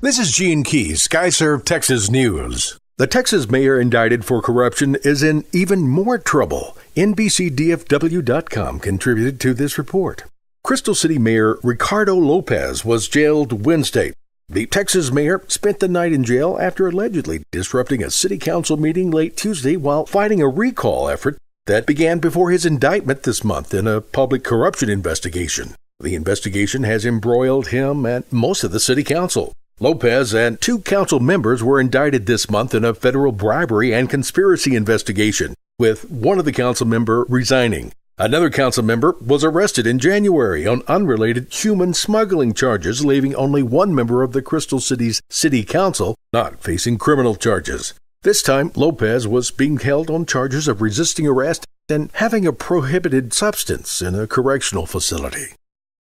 This is Gene Keys, Skyserve, Texas News. The Texas Mayor Indicted for corruption is in even more trouble. NBCDFW.com contributed to this report. Crystal City Mayor Ricardo Lopez was jailed Wednesday. The Texas mayor spent the night in jail after allegedly disrupting a city council meeting late Tuesday while fighting a recall effort that began before his indictment this month in a public corruption investigation. The investigation has embroiled him and most of the city council. Lopez and 2 council members were indicted this month in a federal bribery and conspiracy investigation, with one of the council members resigning. Another council member was arrested in January on unrelated human smuggling charges, leaving only one member of the Crystal City's city council not facing criminal charges. This time, Lopez was being held on charges of resisting arrest and having a prohibited substance in a correctional facility.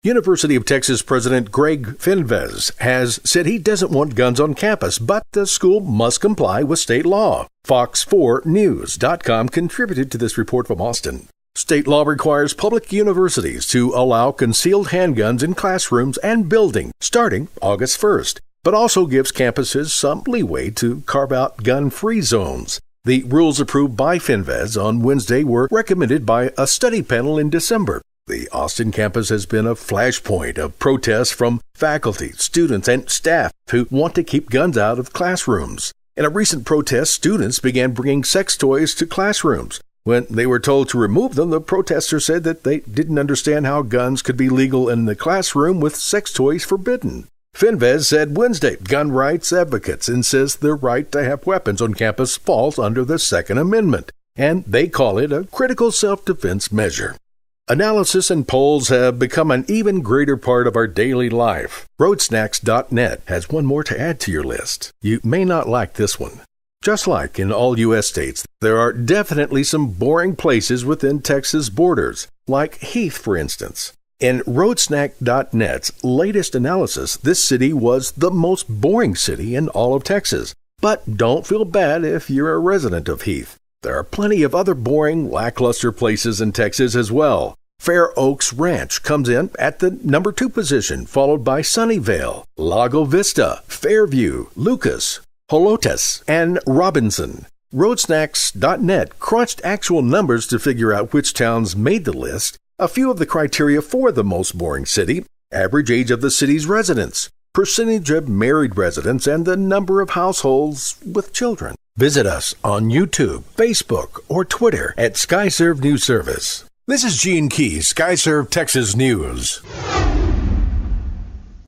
University of Texas President Greg Fenves has said he doesn't want guns on campus, but the school must comply with state law. Fox4News.com contributed to this report from Austin. State law requires public universities to allow concealed handguns in classrooms and buildings starting August 1st, but also gives campuses some leeway to carve out gun-free zones. The rules approved by Fenves on Wednesday were recommended by a study panel in December. The Austin campus has been a flashpoint of protests from faculty, students, and staff who want to keep guns out of classrooms. In a recent protest, students began bringing sex toys to classrooms. When they were told to remove them, the protesters said that they didn't understand how guns could be legal in the classroom with sex toys forbidden. Fenves said Wednesday gun rights advocates insist the right to have weapons on campus falls under the Second Amendment, and they call it a critical self-defense measure. Analysis and polls have become an even greater part of our daily life. Roadsnacks.net has one more to add to your list. You may not like this one. Just like in all U.S. states, there are definitely some boring places within Texas borders, like Heath, for instance. In Roadsnack.net's latest analysis, this city was the most boring city in all of Texas. But don't feel bad if you're a resident of Heath. There are plenty of other boring, lackluster places in Texas as well. Fair Oaks Ranch comes in at the number 2 position, followed by Sunnyvale, Lago Vista, Fairview, Lucas, Holotes, and Robinson. Roadsnacks.net crunched actual numbers to figure out which towns made the list. A few of the criteria for the most boring city: average age of the city's residents, percentage of married residents, and the number of households with children. Visit us on YouTube, Facebook, or Twitter at Skyserve News Service. This is Gene Keys, Skyserve, Texas News.